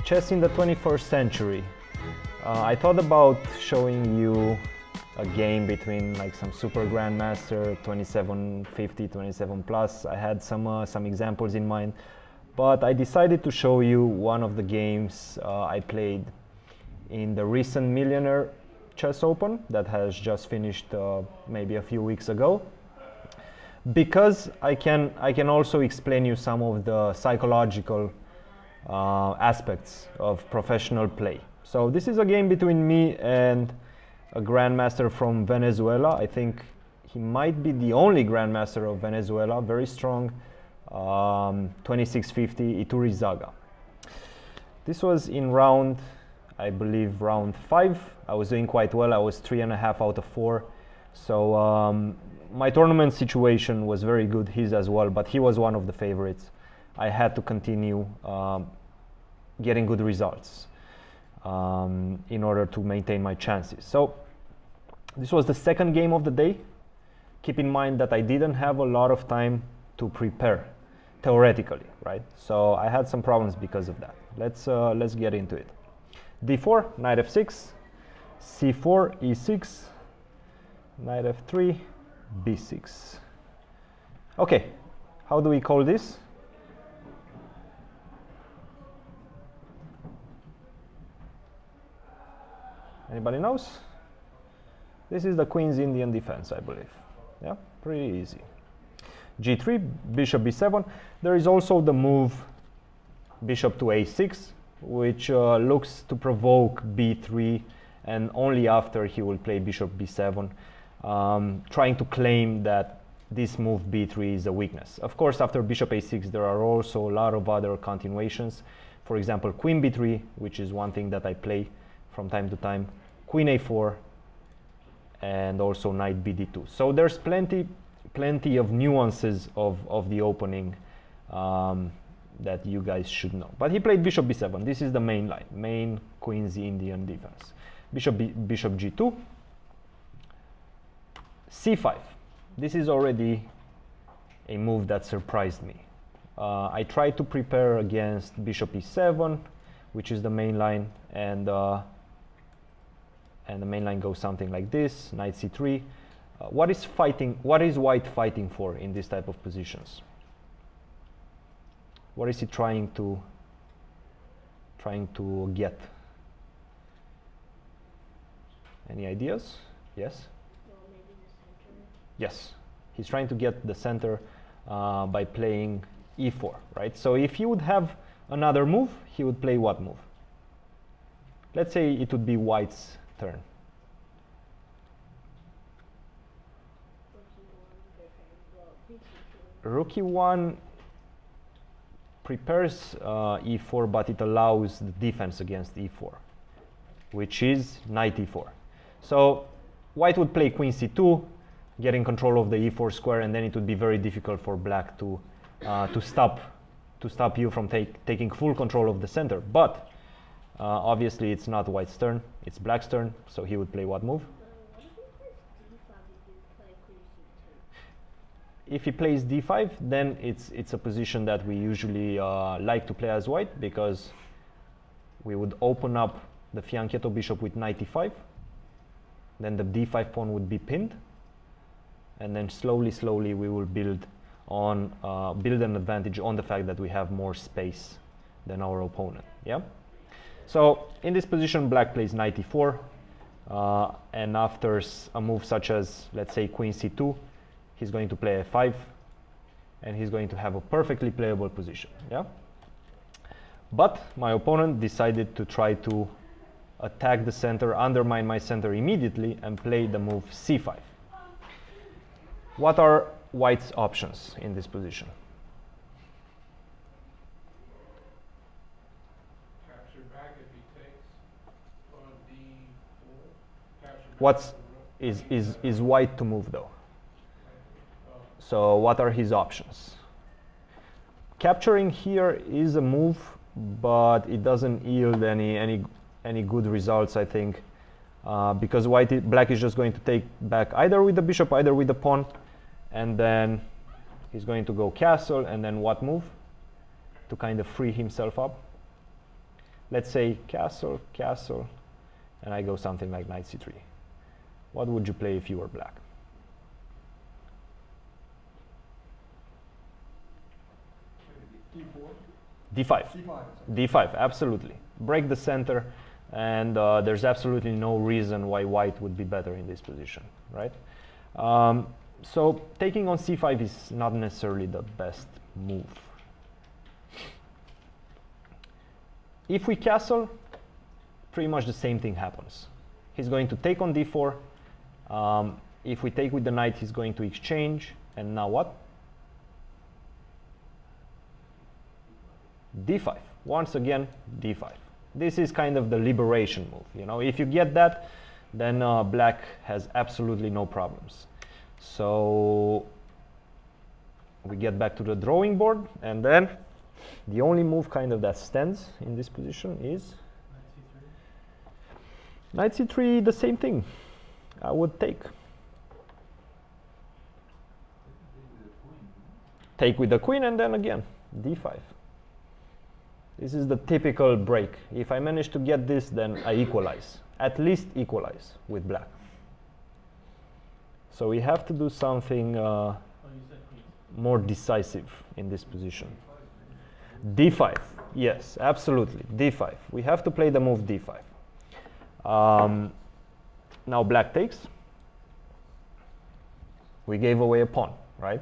Chess in the 21st century. I thought about showing you a game between like some super grandmaster, 2750, 27 plus. I had some examples in mind, but I decided to show you one of the games I played in the recent Millionaire Chess Open that has just finished maybe a few weeks ago, because I can also explain you some of the psychological aspects of professional play. So this is a game between me and a grandmaster from Venezuela. I think he might be the only grandmaster of Venezuela, very strong, 2650, Iturrizaga. This was in round, I believe, round 5. I was doing quite well. I was 3.5 out of 4. So my tournament situation was very good, his as well, but he was one of the favorites. I had to continue getting good results in order to maintain my chances. So this was the second game of the day. Keep in mind that I didn't have a lot of time to prepare theoretically, right? So I had some problems because of that. Let's get into it. d4, knight f6, c4, e6, knight f3, b6. Okay, how do we call this? Anybody knows? This is the Queen's Indian defense, I believe. Yeah, pretty easy. g3, bishop b7. There is also the move bishop to a6, which looks to provoke b3, and only after he will play bishop b7, trying to claim that this move b3 is a weakness. Of course, after bishop a6, there are also a lot of other continuations. For example, queen b3, which is one thing that I play from time to time, queen a4, and also knight bd2. So there's plenty of nuances of the opening that you guys should know. But he played bishop b7. This is the main line, main Queen's Indian defense. Bishop g2, c5. This is already a move that surprised me. I tried to prepare against bishop e7, which is the main line, and the main line goes something like this, knight c3. What is white fighting for in this type of positions? What is he trying to get? Any ideas? Yes? Well, maybe the center. Yes, he's trying to get the center by playing e4, right? So if he would have another move, he would play what move? Let's say it would be white's turn. Rook e1 prepares e4, but it allows the defense against e4, which is knight e4. So white would play queen c2, getting control of the e4 square, and then it would be very difficult for black to stop you from taking full control of the center. But obviously it's not white's turn, it's black's turn, so he would play what move? If he plays d5, then it's a position that we usually like to play as white, because we would open up the fianchetto bishop with knight e5, then the d5 pawn would be pinned, and then slowly we will build an advantage on the fact that we have more space than our opponent. Yeah. So in this position, black plays knight e4, and after a move such as, let's say, queen c2, he's going to play f5, and he's going to have a perfectly playable position. Yeah. But my opponent decided to try to attack the center, undermine my center immediately, and play the move c5. What are white's options in this position? Capture back if he takes on d4. Capture back Is white to move though? So what are his options? Capturing here is a move, but it doesn't yield any good results, I think, because black is just going to take back either with the bishop, either with the pawn, and then he's going to go castle, and then what move to kind of free himself up? Let's say castle, castle, and I go something like knight c3. What would you play if you were black? D4. D5. D5. D5, absolutely. Break the center, and there's absolutely no reason why white would be better in this position, right? So taking on c5 is not necessarily the best move. If we castle, pretty much the same thing happens. He's going to take on d4. If we take with the knight, he's going to exchange, and now what? D5. Once again, D5. This is kind of the liberation move. You know, if you get that, then black has absolutely no problems. So we get back to the drawing board, and then the only move kind of that stands in this position is knight c3. The same thing. I would take. Take with the queen, and then again, D5. This is the typical break. If I manage to get this, then I equalize. At least equalize with black. So we have to do something more decisive in this position. D5. Yes, absolutely. D5. We have to play the move D5. Now black takes. We gave away a pawn, right?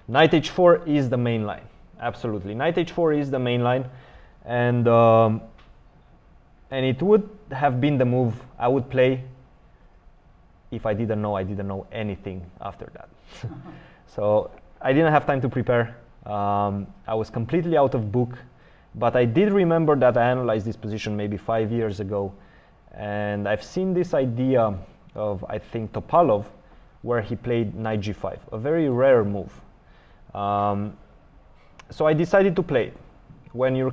Knight h4 is the main line. Absolutely, knight h4 is the main line, and it would have been the move I would play if I didn't know anything after that. So I didn't have time to prepare. I was completely out of book, but I did remember that I analyzed this position maybe 5 years ago, and I've seen this idea of, I think, Topalov, where he played knight g5, a very rare move. So I decided to play it. When you're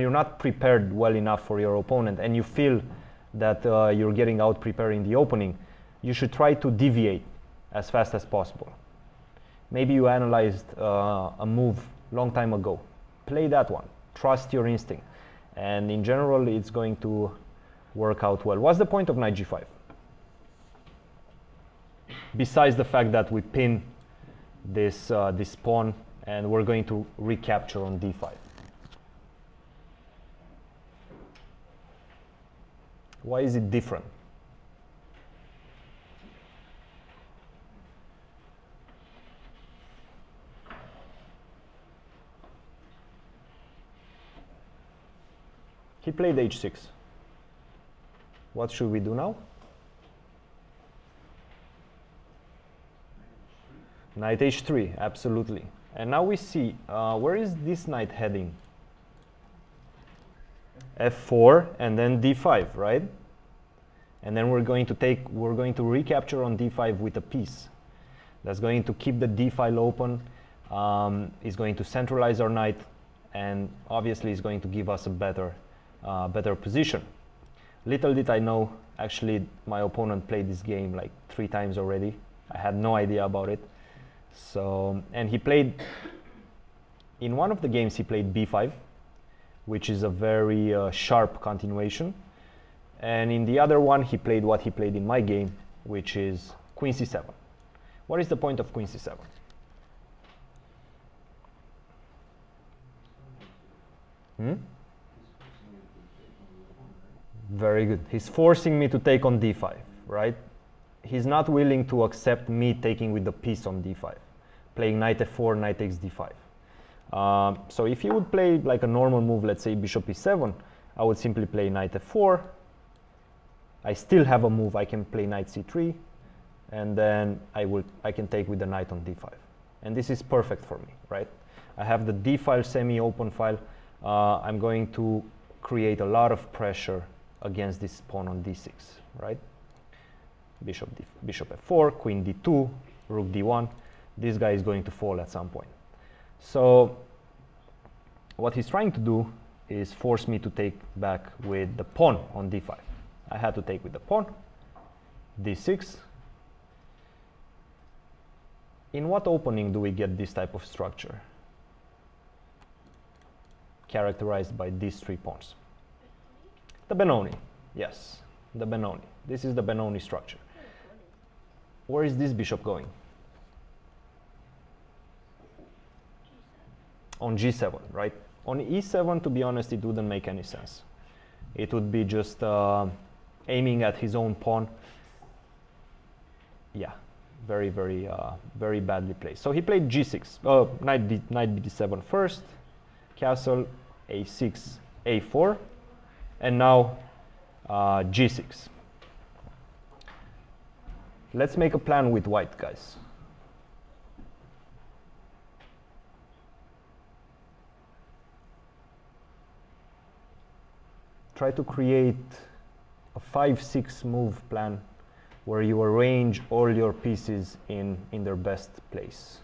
not prepared well enough for your opponent, and you feel that you're getting out prepared in the opening, you should try to deviate as fast as possible. Maybe you analyzed a move long time ago. Play that one. Trust your instinct. And in general, it's going to work out well. What's the point of knight g5? Besides the fact that we pin this pawn, and we're going to recapture on d5. Why is it different? He played h6. What should we do now? Knight h3, absolutely. And now we see, where is this knight heading? f4 and then d5, right? And then we're going to recapture on d5 with a piece. That's going to keep the d file open, is going to centralize our knight, and obviously is going to give us a better position. Little did I know, actually my opponent played this game like 3 times already. I had no idea about it. So, and he played, in one of the games he played b5, which is a very sharp continuation. And in the other one he played what he played in my game, which is queen c7. What is the point of queen c7? Very good. He's forcing me to take on d5, right? He's not willing to accept me taking with the piece on d5, playing knight f4, knight takes d5. So if he would play like a normal move, let's say bishop e7, I would simply play knight f4. I still have a move, I can play knight c3, and then I can take with the knight on d5. And this is perfect for me, right? I have the d file semi-open file. I'm going to create a lot of pressure against this pawn on d6, right? Bishop f4, queen d2, rook d1. This guy is going to fall at some point. So what he's trying to do is force me to take back with the pawn on d5. I had to take with the pawn, d6. In what opening do we get this type of structure? Characterized by these 3 pawns. The Benoni, yes, the Benoni. This is the Benoni structure. Where is this bishop going? On g7, right? On e7, to be honest, it wouldn't make any sense. It would be just aiming at his own pawn. Yeah, very, very, very badly placed. So he played g6, knight d7 first, castle, a6, a4, and now g6. Let's make a plan with white, guys. Try to create a 5-6 move plan where you arrange all your pieces in their best place.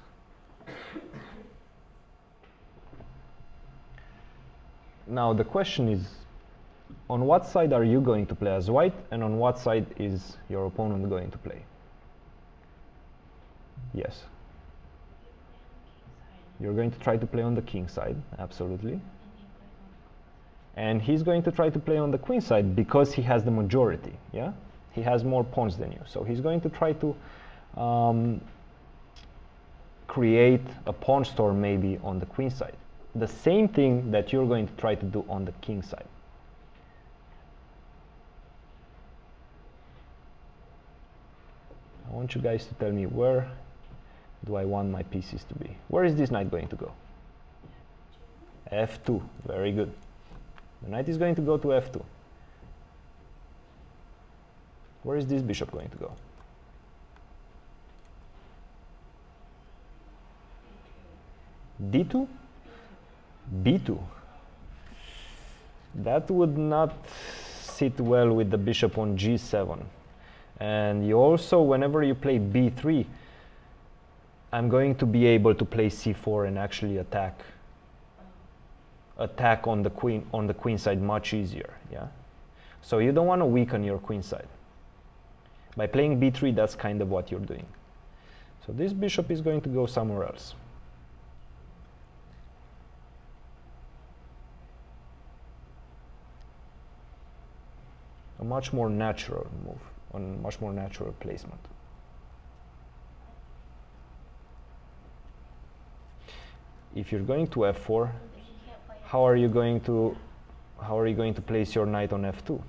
Now the question is, on what side are you going to play as white, and on what side is your opponent going to play? Yes. You're going to try to play on the king side, absolutely. And he's going to try to play on the queen side because he has the majority, yeah? He has more pawns than you. So he's going to try to create a pawn storm maybe on the queen side. The same thing that you're going to try to do on the king side. I want you guys to tell me, where do I want my pieces to be? Where is this knight going to go? f2, very good. The knight is going to go to f2. Where is this bishop going to go? d2, b2. That would not sit well with the bishop on g7. And you also, whenever you play b3, I'm going to be able to play c4 and actually attack on the queen side much easier, yeah? So you don't want to weaken your queen side. By playing b3, that's kind of what you're doing. So this bishop is going to go somewhere else. A much more natural move, on much more natural placement. If you're going to f4, how are you going to place your knight on f2?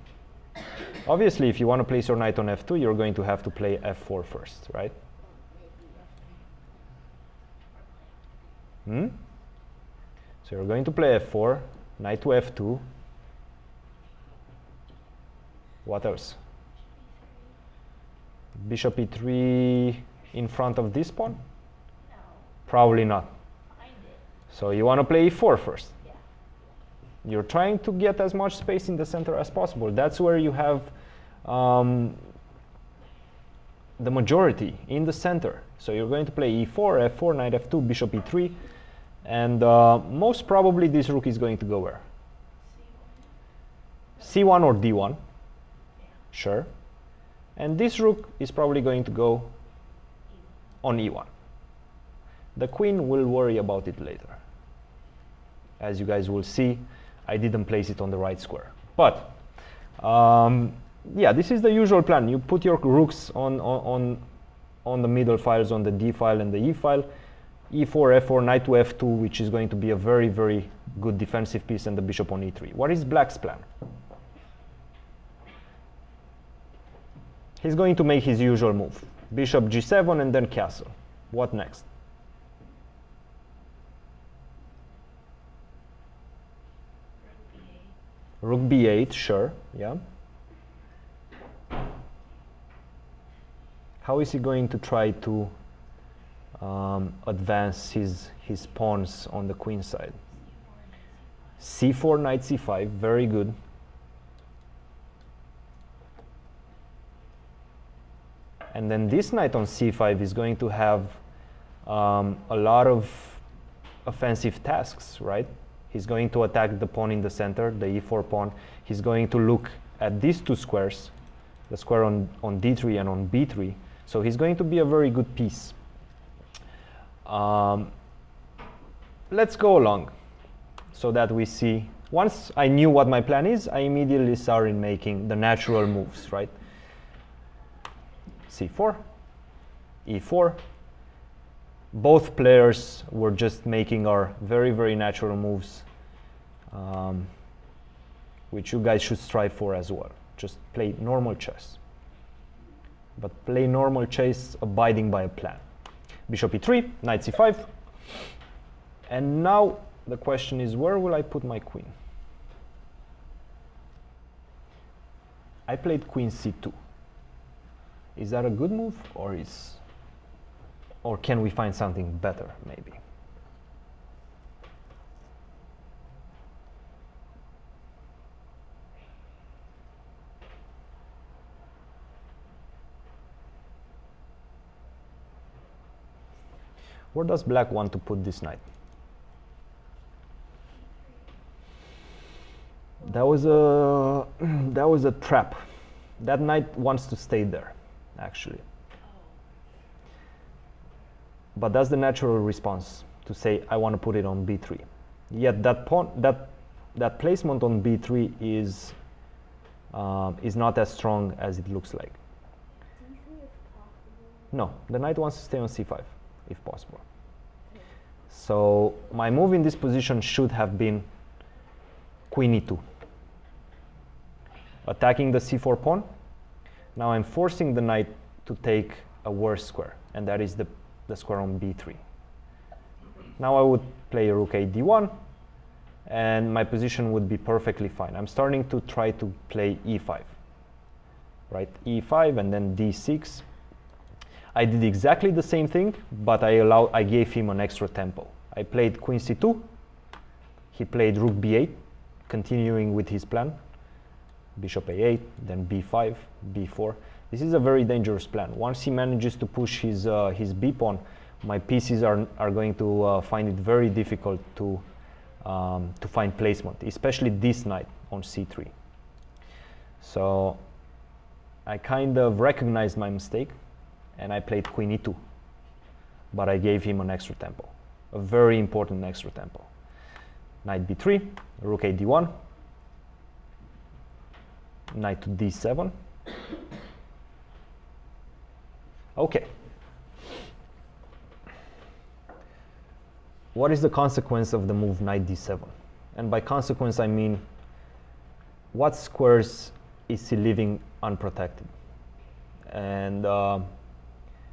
Obviously, if you want to place your knight on f2, you're going to have to play f4 first, right? So you're going to play f4, knight to f2. What else? Bishop e3 in front of this pawn? No. Probably not. Behind it. So you want to play e4 first. Yeah. You're trying to get as much space in the center as possible. That's where you have the majority, in the center. So you're going to play e4, f4, knight f2, bishop e3, and most probably this rook is going to go where? C1 or d1. Sure. And this rook is probably going to go on e1. The queen will worry about it later. As you guys will see, I didn't place it on the right square. But yeah, this is the usual plan. You put your rooks on the middle files, on the d file and the e file. e4, f4, knight to f2, which is going to be a very, very good defensive piece, and the bishop on e3. What is black's plan? He's going to make his usual move. Bishop g7 and then castle. What next? Rook b8, sure, yeah. How is he going to try to advance his pawns on the queen side? c4, knight c5, very good. And then this knight on c5 is going to have a lot of offensive tasks, right? He's going to attack the pawn in the center, the e4 pawn. He's going to look at these two squares the square on d3 and on b3. So he's going to be a very good piece. Let's go along so that we see. Once I knew what my plan is, I immediately started making the natural moves, right? c4, e4. Both players were just making our very, very natural moves, which you guys should strive for as well. Just play normal chess. But play normal chess abiding by a plan. Bishop e3, knight c5. And now the question is, where will I put my queen? I played queen c2. Is that a good move, or can we find something better, maybe? Where does black want to put this knight? That was a trap. That knight wants to stay there, actually. But that's the natural response, to say I want to put it on b3. Yet that pawn, that placement on b3 is not as strong as it looks like. Do you think it's possible? No, the knight wants to stay on c5, if possible. So my move in this position should have been queen e2. Attacking the c4 pawn. Now I'm forcing the knight to take a worse square, and that is the square on b3. Now I would play rook a d1, and my position would be perfectly fine. I'm starting to try to play e5, right? e5 and then d6. I did exactly the same thing, but I gave him an extra tempo. I played queen c2. He played rook b8, continuing with his plan. Bishop a8, then b5, b4. This is a very dangerous plan. Once he manages to push his b pawn, my pieces are going to find it very difficult to find placement, especially this knight on c3. So I kind of recognized my mistake, and I played queen e2, but I gave him an extra tempo, a very important extra tempo. Knight b3, rook a d1, knight to d7. Okay. What is the consequence of the move knight d7? And by consequence, I mean, what squares is he leaving unprotected? And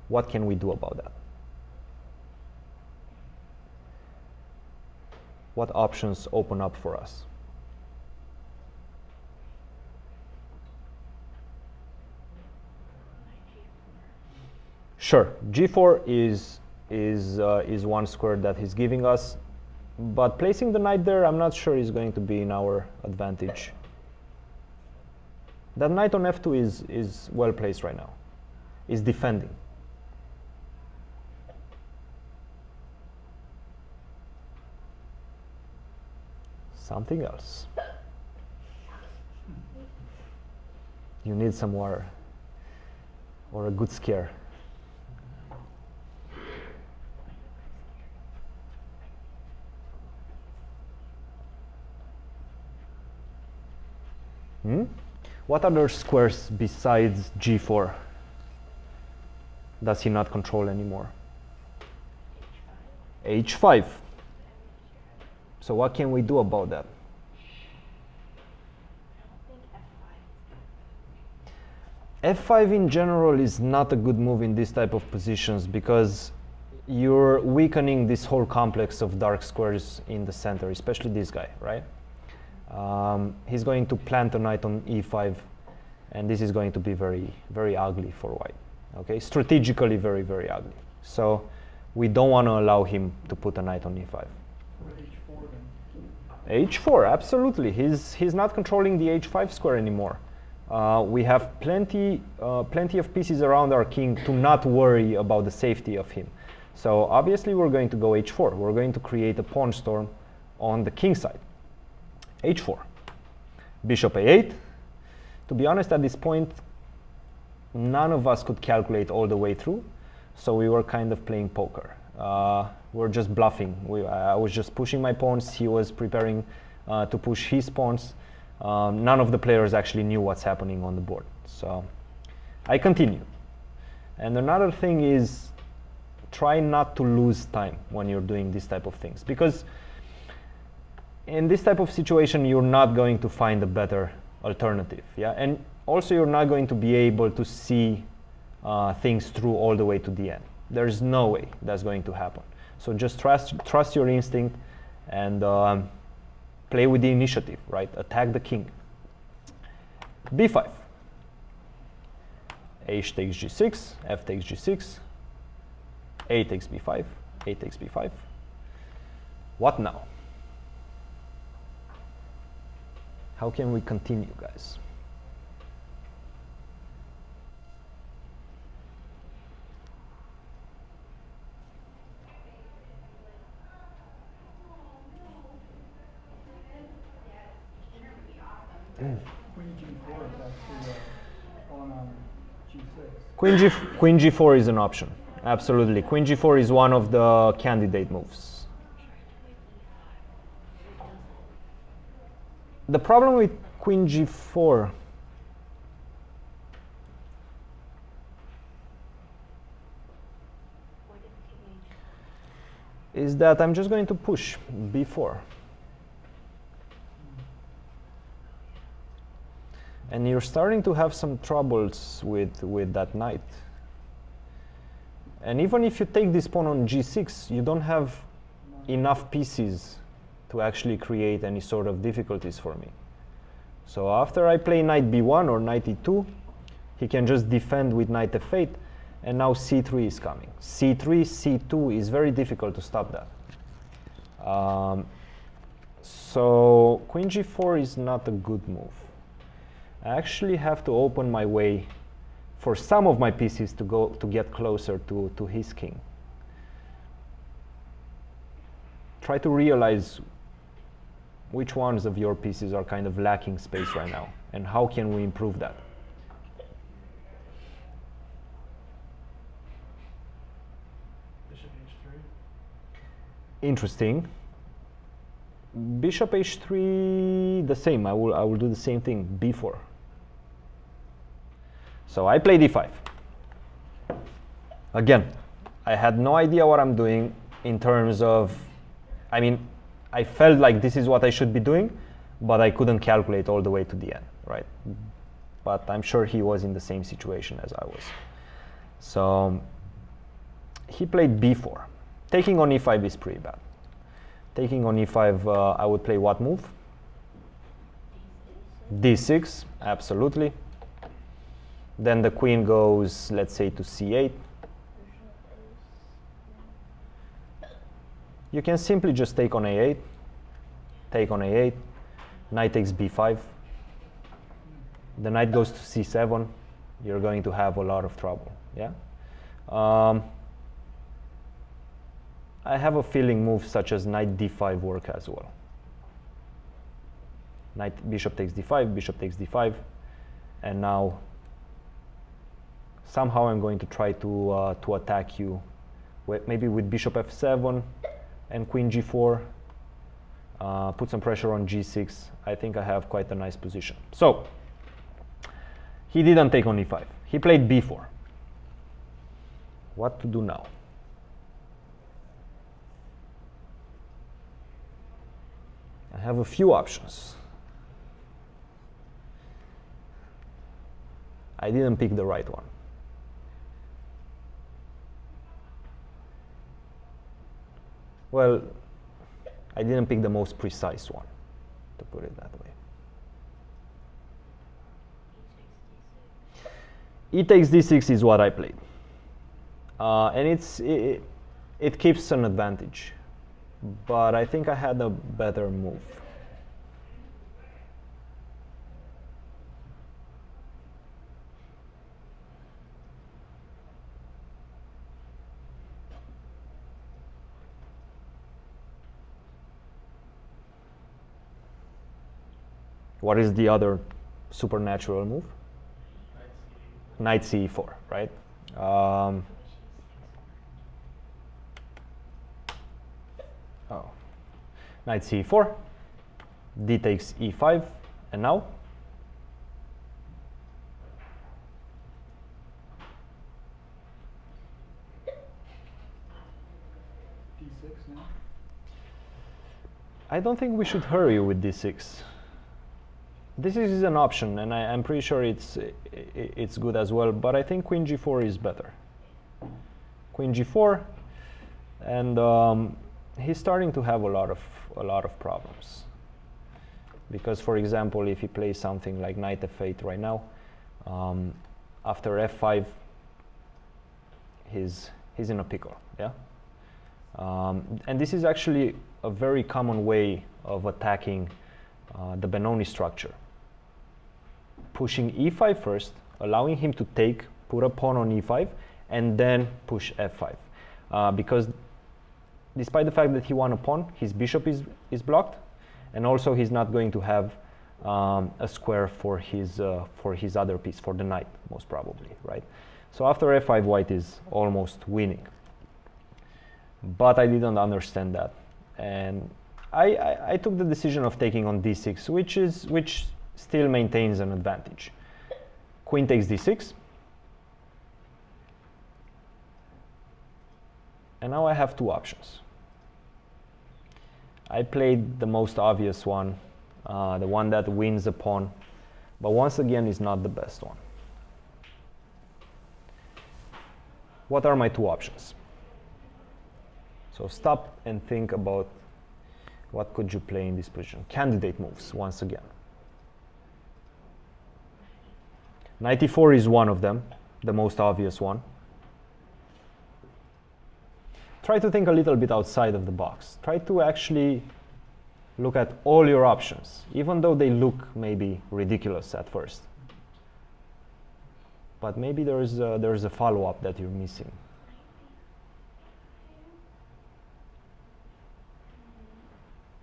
what can we do about that? What options open up for us? Sure, g4 is one square that he's giving us, but placing the knight there, I'm not sure is going to be in our advantage. That knight on f2 is well placed right now, is defending. Something else. You need some water or a good scare. What other squares besides g4 does he not control anymore? h5. So what can we do about that? f5 in general is not a good move in this type of positions, because you're weakening this whole complex of dark squares in the center, especially this guy, right? He's going to plant a knight on e5, and this is going to be very, very ugly for white. Okay, strategically very, very ugly. So we don't want to allow him to put a knight on e5. H4 then. h4, absolutely. He's not controlling the h5 square anymore. We have plenty of pieces around our king to not worry about the safety of him. So obviously we're going to go h4. We're going to create a pawn storm on the king side. h4. Bishop a8. To be honest, at this point, none of us could calculate all the way through, so we were kind of playing poker. We were just bluffing. I was just pushing my pawns, he was preparing to push his pawns. None of the players actually knew what's happening on the board. So I continue. And another thing is, try not to lose time when you're doing this type of things, because in this type of situation you're not going to find a better alternative, yeah, and also you're not going to be able to see things through all the way to the end. There's no way that's going to happen. So just trust your instinct and play with the initiative, right? Attack the king. b5. H takes g6, f takes g6, a takes b5, a takes b5. What now? How can we continue, guys? Queen G4 is actually a pawn on G6. Queen G4 is an option. Absolutely. Queen G4 is one of the candidate moves. The problem with Queen G4 is that I'm just going to push B4. And you're starting to have some troubles with that knight. And even if you take this pawn on G6, you don't have enough pieces to actually create any sort of difficulties for me. So after I play knight B1 or knight E2, he can just defend with knight F8, and now C3 is coming. C3, C2 is very difficult to stop that. So Queen G4 is not a good move. I actually have to open my way for some of my pieces to get closer to his king. Try to realize which ones of your pieces are kind of lacking space right now, and how can we improve that? Bishop H3. Interesting. Bishop H3, the same. I will do the same thing. B4. So I play D5. Again, I had no idea what I'm doing in terms of, I mean, I felt like this is what I should be doing, but I couldn't calculate all the way to the end, right? But I'm sure he was in the same situation as I was. So he played B4. Taking on E5 is pretty bad. Taking on E5, I would play what move? D6, absolutely. Then the queen goes, let's say, to C8. You can simply just take on A8, take on A8, knight takes B5. The knight goes to C7. You're going to have a lot of trouble, yeah? I have a feeling moves such as knight D5 work as well. Bishop takes D5, bishop takes D5, and now somehow I'm going to try to attack you, maybe with bishop F7 and queen G4, put some pressure on G6. I think I have quite a nice position. So he didn't take on E5. He played B4. What to do now? I have a few options. I didn't pick the right one. Well, I didn't pick the most precise one, to put it that way. E takes D6 is what I played. And it keeps an advantage. But I think I had a better move. What is the other supernatural move? knight ce4, right? Oh, knight ce4, d takes e5, and now D6 now. I don't think we should hurry with d6. This is an option, and I'm pretty sure it's good as well. But I think queen g4 is better. Queen g4, and he's starting to have a lot of problems. Because, for example, if he plays something like knight f8 right now, after f5, he's in a pickle. Yeah. And this is actually a very common way of attacking the Benoni structure. Pushing e5 first, allowing him to put a pawn on e5, and then push f5. Because despite the fact that he won a pawn, his bishop is blocked, and also he's not going to have a square for his other piece, for the knight, most probably, right? So after f5, white is almost winning. But I didn't understand that, and I took the decision of taking on d6, which still maintains an advantage. Queen takes d6, and now I have two options. I played the most obvious one, the one that wins a pawn, but once again is not the best one. What are my two options? So stop and think about what could you play in this position. Candidate moves, once again. Knight e4 is one of them, the most obvious one. Try to think a little bit outside of the box. Try to actually look at all your options, even though they look maybe ridiculous at first. But maybe there's a follow-up that you're missing.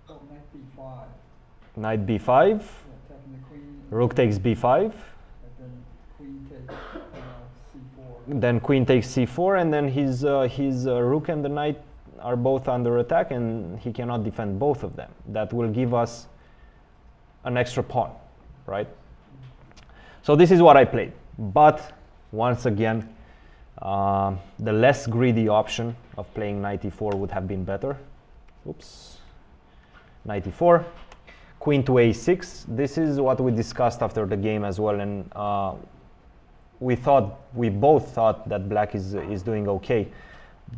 Oh, knight b5. Knight b5, Attacking the queen. rook takes b5, And then queen takes c4. then queen takes c4, and then his rook and the knight are both under attack, and he cannot defend both of them. That will give us an extra pawn, right? So this is what I played. But once again, the less greedy option of playing knight e4 would have been better. Oops. Knight e4, queen to a6. This is what we discussed after the game as well, and we both thought that black is doing okay,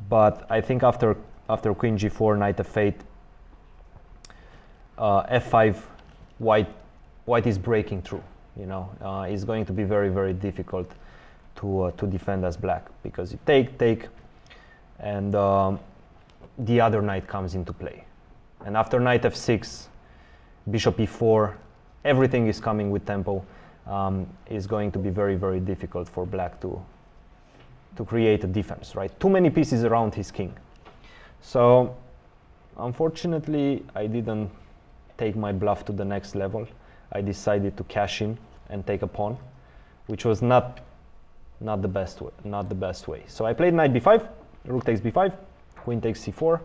but I think after queen g4, knight f8, f5, white is breaking through. You know, it's going to be very, very difficult to defend as black, because you take, and the other knight comes into play. And after knight f6, bishop e4, everything is coming with tempo. Is going to be very, very difficult for black to create a defense, right? Too many pieces around his king. So unfortunately, I didn't take my bluff to the next level. I decided to cash in and take a pawn, which was not the best way. So I played knight b5, rook takes b5, queen takes c4,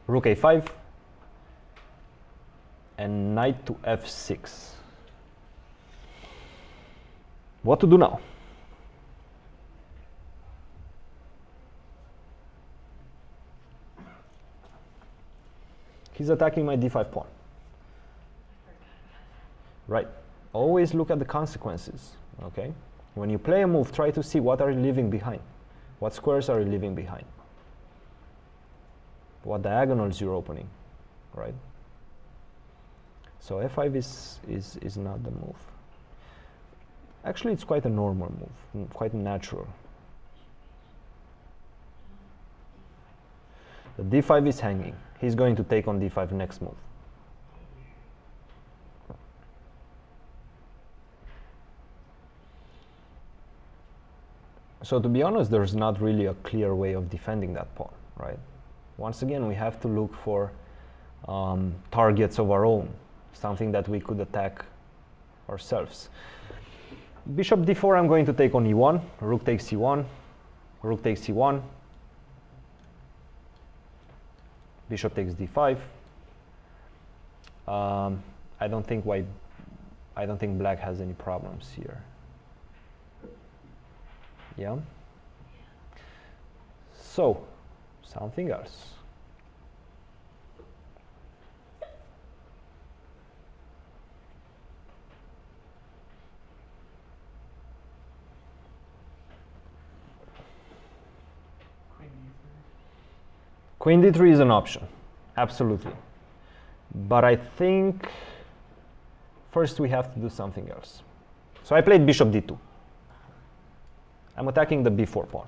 rook a5, and knight to f6. What to do now? He's attacking my d5 pawn. Right. Always look at the consequences, okay? When you play a move, try to see what are you leaving behind. What squares are you leaving behind? What diagonals you're opening, right? So f5 is not the move. Actually, it's quite a normal move, quite natural. The d5 is hanging. He's going to take on d5 next move. So to be honest, there's not really a clear way of defending that pawn, right? Once again, we have to look for targets of our own, something that we could attack ourselves. Bishop d4 I'm going to take on e1, rook takes e1, rook takes e1, bishop takes d5. I don't think black has any problems here. Yeah. So, something else. Queen d3 is an option, absolutely. But I think first we have to do something else. So I played bishop d2. I'm attacking the b4 pawn.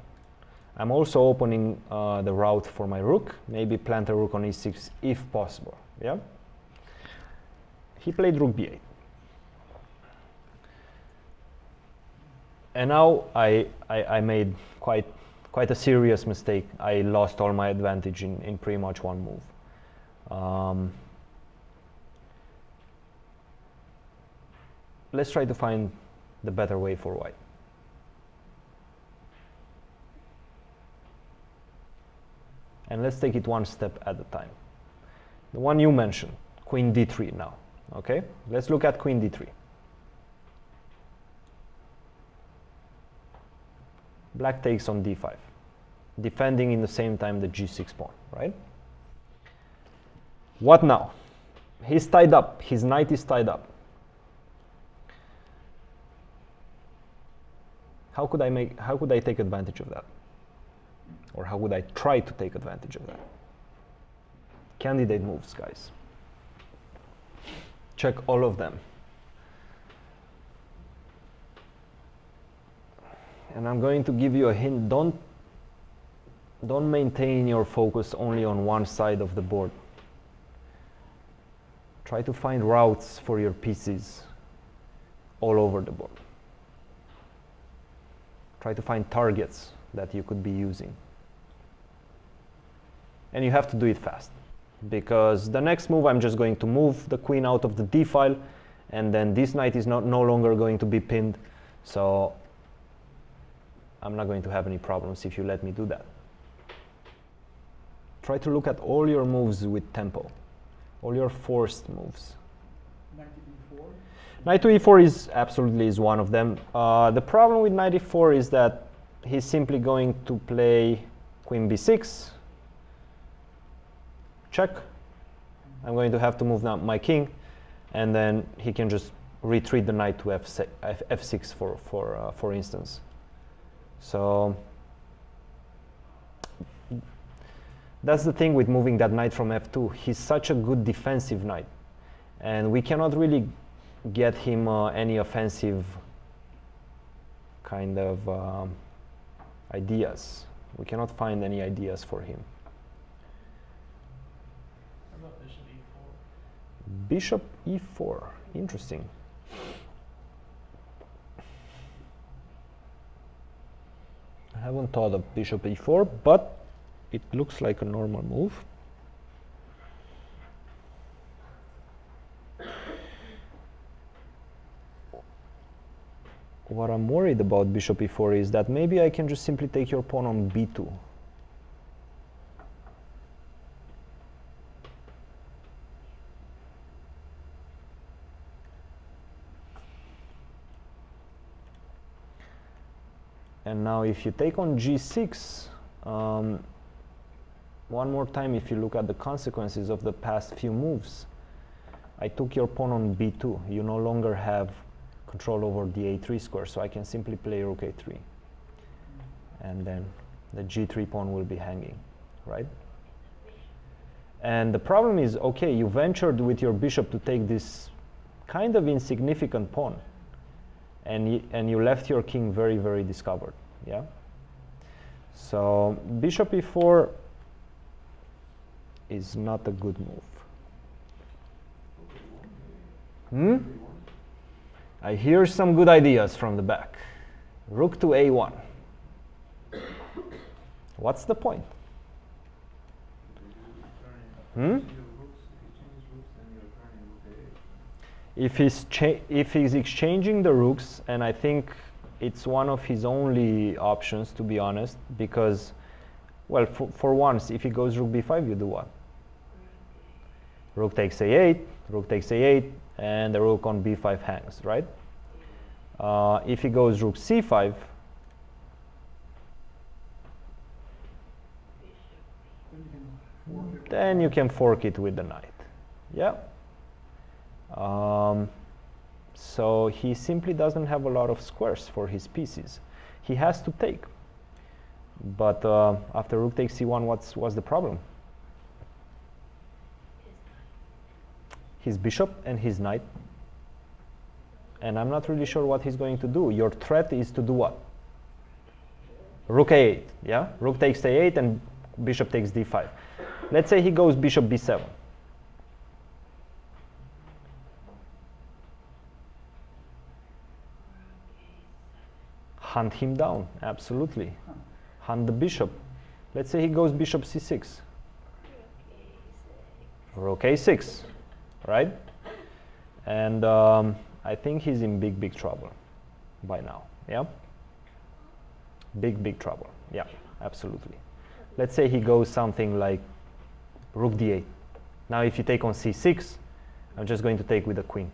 I'm also opening the route for my rook, maybe plant a rook on e6 if possible. Yeah. He played rook b8. And now I made quite a serious mistake. I lost all my advantage in pretty much one move. Let's try to find the better way for white. And let's take it one step at a time. The one you mentioned, queen d3 now. Okay, let's look at queen d3. Black takes on d5, defending in the same time the g6 pawn, right? What now? He's tied up. His knight is tied up. How could I take advantage of that? Or how would I try to take advantage of that? Candidate moves, guys. Check all of them. And I'm going to give you a hint. Don't maintain your focus only on one side of the board. Try to find routes for your pieces all over the board. Try to find targets that you could be using. And you have to do it fast, because the next move I'm just going to move the queen out of the d file, and then this knight is no longer going to be pinned, so I'm not going to have any problems if you let me do that. Try to look at all your moves with tempo, all your forced moves. Knight to e4? Knight to e4 is absolutely one of them. The problem with knight e4 is that he's simply going to play queen b6, check. I'm going to have to move now my king, and then he can just retreat the knight to f6 for instance. So that's the thing with moving that knight from f2. He's such a good defensive knight, and we cannot really get him any offensive kind of ideas. We cannot find any ideas for him. How about bishop e4? Bishop e4, interesting. I haven't thought of bishop e4, but it looks like a normal move. What I'm worried about bishop e4 is that maybe I can just simply take your pawn on b2. And now if you take on g6, one more time, if you look at the consequences of the past few moves, I took your pawn on b2. You no longer have control over the a3 square, so I can simply play rook a3. And then the g3 pawn will be hanging, right? And the problem is, okay, you ventured with your bishop to take this kind of insignificant pawn, and you left your king very, very discovered, yeah? So bishop e4 is not a good move. I hear some good ideas from the back. Rook to a1. What's the point? if he's exchanging the rooks, and I think it's one of his only options, to be honest, because, well, for once, if he goes rook b5, you do what? Rook takes a8, rook takes a8, and the rook on b5 hangs, right? If he goes rook c5, then you can fork it with the knight. Yeah. So he simply doesn't have a lot of squares for his pieces. He has to take. But after rook takes c1, what's the problem? His bishop and his knight. And I'm not really sure what he's going to do. Your threat is to do what? Rook a8, yeah? Rook takes a8 and bishop takes d5. Let's say he goes bishop b7. Hunt him down, absolutely. Hunt the bishop. Let's say he goes bishop c6. Rook a6, right? And I think he's in big trouble by now, yeah? Big trouble, yeah, absolutely. Let's say he goes something like rook d8. Now if you take on c6, I'm just going to take with the queen.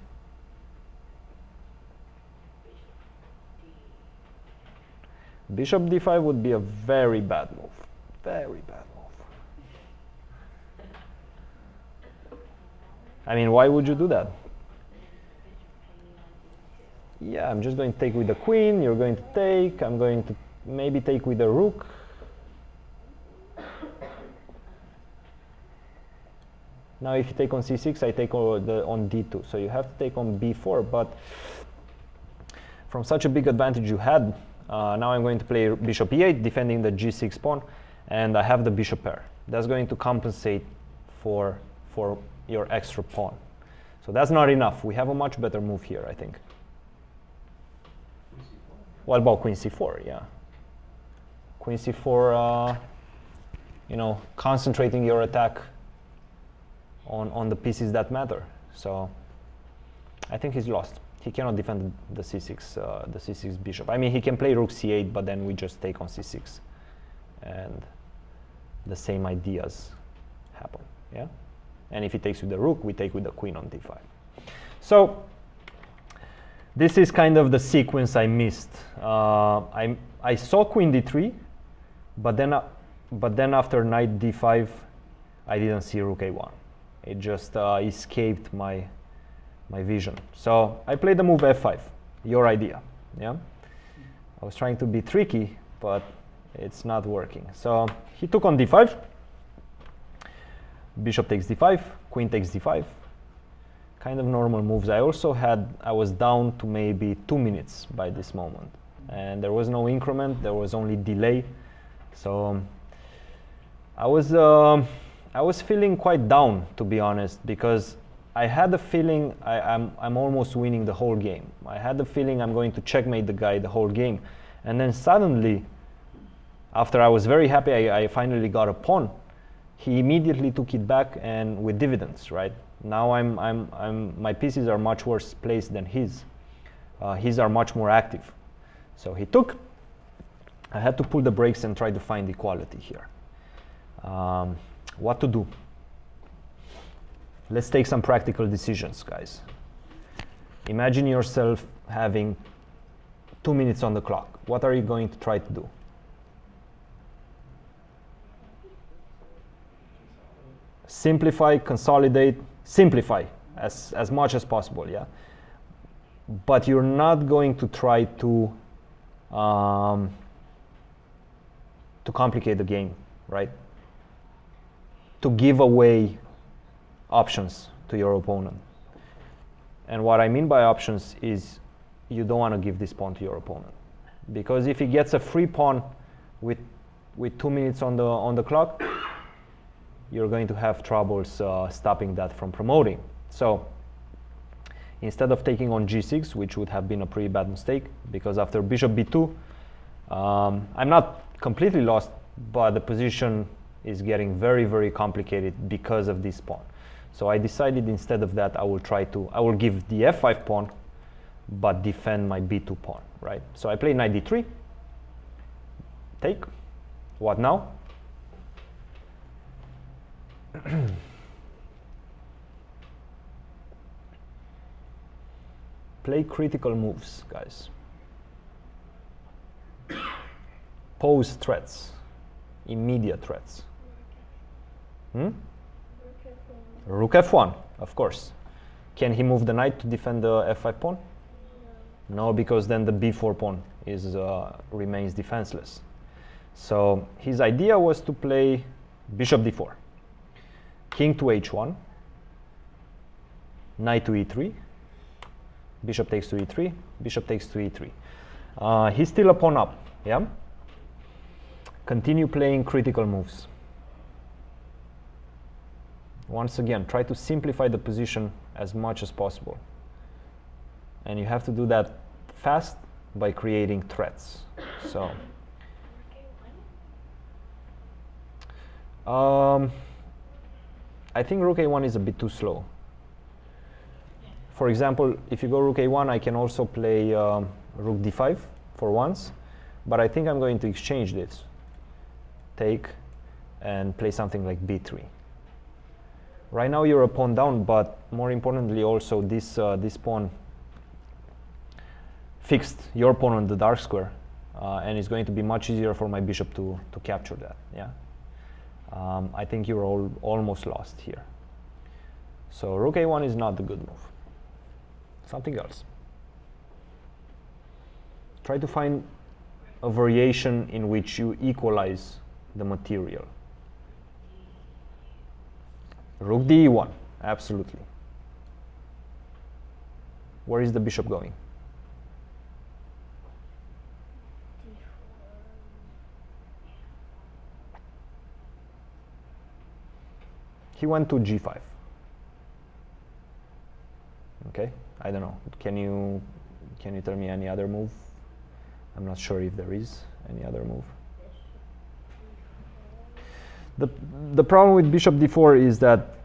Bishop d5 would be a very bad move. Very bad move. I mean, why would you do that? Yeah, I'm just going to take with the queen, you're going to take, I'm going to maybe take with the rook. Now if you take on c6, I take on d2. So you have to take on b4, but from such a big advantage you had, now I'm going to play bishop e8, defending the g6 pawn, and I have the bishop pair. That's going to compensate for your extra pawn. So that's not enough. We have a much better move here, I think. What about queen c4? Yeah. Queen c4, you know, concentrating your attack on the pieces that matter. So I think he's lost. He cannot defend the c6 bishop. I mean, he can play rook c8, but then we just take on c6, and the same ideas happen. Yeah. And if he takes with the rook, we take with the queen on d5. So this is kind of the sequence I missed. I saw queen d3, but then after knight d5, I didn't see rook a1. It just escaped my vision. So I played the move f5, your idea. Yeah, I was trying to be tricky, but it's not working. So he took on d5. Bishop takes d5, queen takes d5. Kind of normal moves. I was down to maybe 2 minutes by this moment, and there was no increment, there was only delay. So I was feeling quite down, to be honest, because I had the feeling I'm almost winning the whole game. I had the feeling I'm going to checkmate the guy the whole game, and then suddenly, after I was very happy I finally got a pawn, he immediately took it back, and with dividends, right? Now my pieces are much worse placed than his. His are much more active. So he took. I had to pull the brakes and try to find equality here. What to do? Let's take some practical decisions, guys. Imagine yourself having 2 minutes on the clock. What are you going to try to do? Simplify, consolidate, simplify as much as possible, yeah? But you're not going to try to complicate the game, right? To give away options to your opponent. And what I mean by options is you don't want to give this pawn to your opponent, because if he gets a free pawn with 2 minutes on the clock, you're going to have troubles stopping that from promoting. So instead of taking on g6, which would have been a pretty bad mistake, because after bishop b2, I'm not completely lost, but the position is getting very, very complicated because of this pawn. So I decided instead of that I will give the f5 pawn but defend my b2 pawn, right? So I play knight d3, take. What now? Play critical moves, guys. Pose threats, immediate threats. Rook f1, of course. Can he move the knight to defend the f5 pawn? No, because then the b4 pawn remains defenseless. So his idea was to play bishop d4, king to h1, knight to e3, bishop takes to e3, bishop takes to e3. He's still a pawn up, yeah? Continue playing critical moves. Once again, try to simplify the position as much as possible. And you have to do that fast by creating threats. So, I think rook a1 is a bit too slow. For example, if you go rook a1, I can also play rook d5 for once, but I think I'm going to exchange this. Take and play something like b3. Right now you're a pawn down, but more importantly also this pawn fixed your pawn on the dark square, and it's going to be much easier for my bishop to capture that. Yeah, I think you're almost lost here. So rook a1 is not the good move. Something else. Try to find a variation in which you equalize the material. Rook d1, absolutely. Where is the bishop going? He went to g5. Okay, I don't know. Can you tell me any other move? I'm not sure if there is any other move. The problem with bishop d4 is that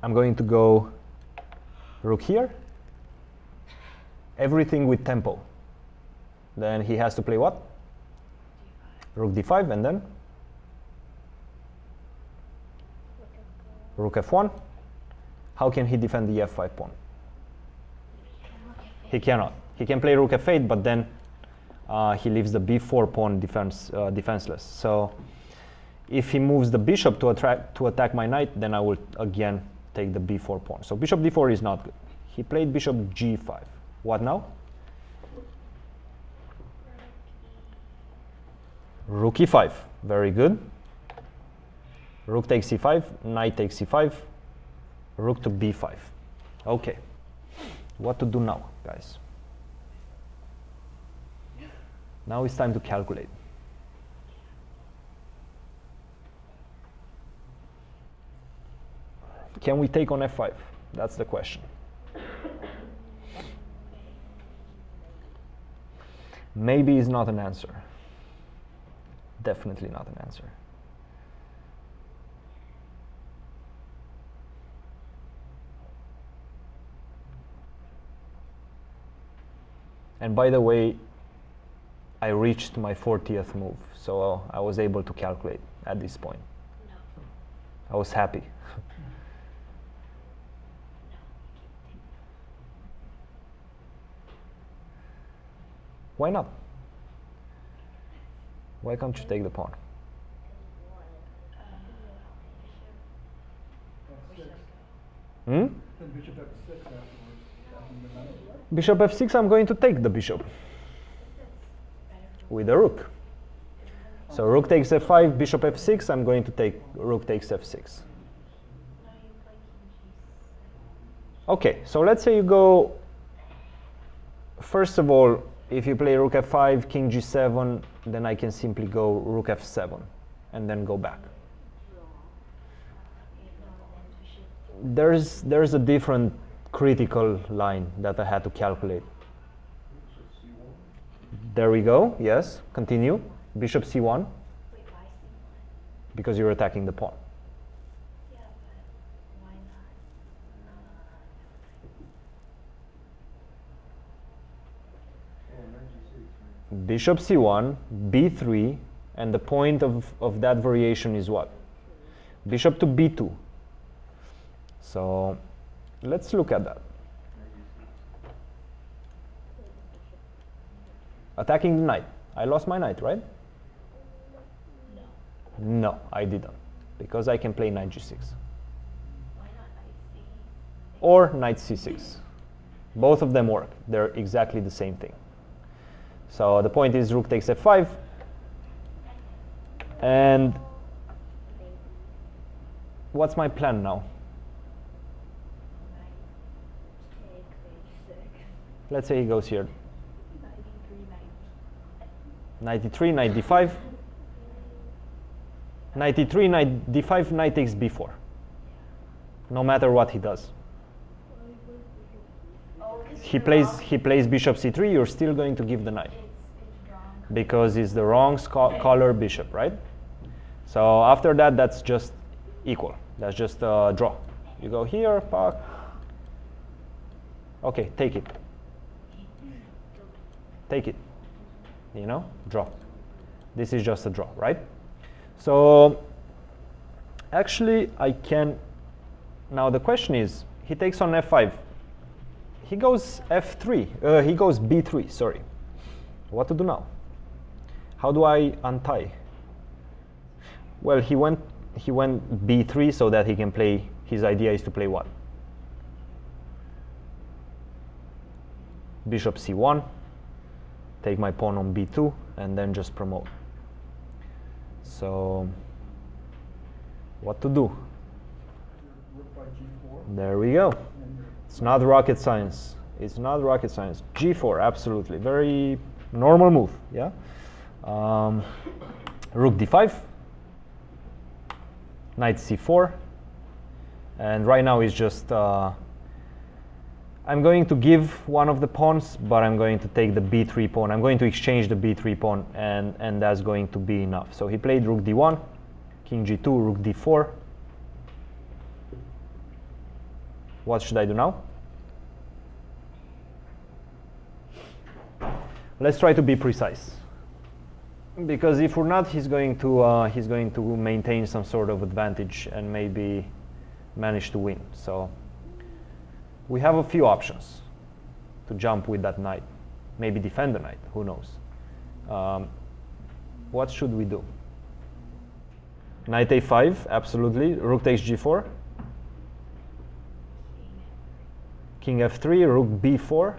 I'm going to go rook here, everything with tempo. Then he has to play what? Rook d5, and then rook f1. How can he defend the f5 pawn? He cannot. He can play rook f8, but then he leaves the b4 pawn defenseless. So if he moves the bishop to attack my knight, then I will again take the b4 pawn. So bishop d4 is not good. He played bishop g5. What now? Rook e5. Very good. Rook takes c5, knight takes c5, rook to b5. Okay. What to do now, guys? Now it's time to calculate. Can we take on f5? That's the question. Maybe is not an answer. Definitely not an answer. And by the way, I reached my 40th move, so I was able to calculate at this point. I was happy. Why not? Why can't you take the pawn? Hmm? Then bishop f6 afterwards. Bishop f6, I'm going to take the bishop with a rook. So rook takes f5, bishop f6, I'm going to take rook takes f6. Okay, so let's say you go, first of all, if you play rook f5, king g7, then I can simply go rook f7 and then go back. There's a different critical line that I had to calculate. There we go, yes, continue. Bishop c1, because you're attacking the pawn. bishop c1, b3, and the point of that variation is what? Bishop to b2. So let's look at that. Attacking the knight. I lost my knight, right? No, I didn't. Because I can play knight g6. Why not knight c? Or knight c6. Both of them work. They're exactly the same thing. So the point is rook takes f5. And what's my plan now? Knight take h6. Let's say he goes here. Knight e3, knight. Knight e3, knight d5. Knight e3, knight d5, knight takes b4. No matter what he does. Oh, 'cause He you're plays bishop c3, you're still going to give the knight. It's drawn. Because it's the wrong color bishop, right? So after that, that's just equal. That's just a draw. You go here, pak. Okay, take it. Take it. You know, draw. This is just a draw, right? So actually, I can. Now the question is, he takes on f5. He goes f3. He goes b3. Sorry. What to do now? How do I untie? Well, he went b3 so that he can play. His idea is to play what? Bishop c1. Take my pawn on b2 and then just promote. So what to do? Rook by g4. There we go. And you're It's not rocket science. It's not rocket science. g4, absolutely. Very normal move, yeah? Rook d5. Knight c4. And right now it's just... I'm going to give one of the pawns, but I'm going to take the b3 pawn. I'm going to exchange the b3 pawn, and that's going to be enough. So he played rook d1, king g2, rook d4. What should I do now? Let's try to be precise. Because if we're not, he's going to maintain some sort of advantage and maybe manage to win. So we have a few options to jump with that knight. Maybe defend the knight, who knows. What should we do? Knight a5, absolutely. Rook takes g4. King f3, rook b4.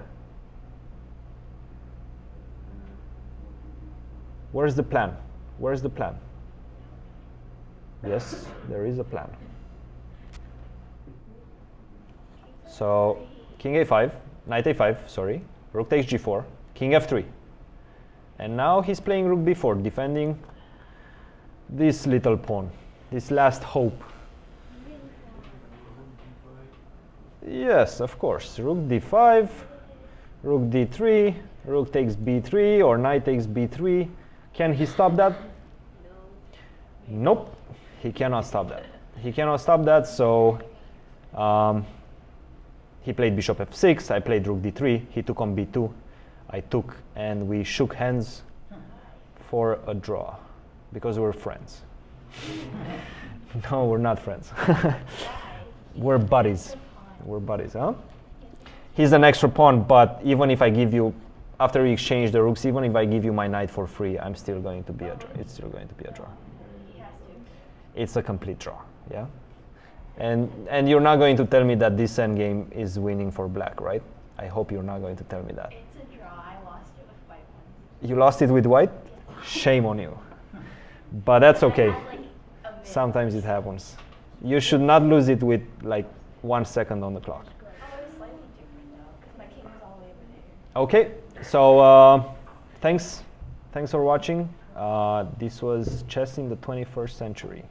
Where's the plan? Where's the plan? Yes, there is a plan. So, king a5, knight a5, sorry, rook takes g4, king f3. And now he's playing rook b4, defending this little pawn, this last hope. Yes, of course. Rook d5, rook d3, rook takes b3, or knight takes b3. Can he stop that? Nope, he cannot stop that. He cannot stop that, so he played bishop f6, I played rook d3, he took on b2, I took, and we shook hands for a draw, because we're friends. No, we're not friends. We're buddies. We're buddies, huh? He's an extra pawn, but even if I give you, after we exchange the rooks, even if I give you my knight for free, I'm still going to be a draw. It's still going to be a draw. He has to. It's a complete draw, yeah? And you're not going to tell me that this endgame is winning for black, right? I hope you're not going to tell me that. It's a draw. I lost it with white ones. You lost it with white? Shame on you. But that's okay. I had, like, a minute. Sometimes it happens. You should not lose it with like 1 second on the clock. Oh, it was slightly different though, because my king was all the way over there. Okay, so thanks for watching. This was Chess in the 21st Century.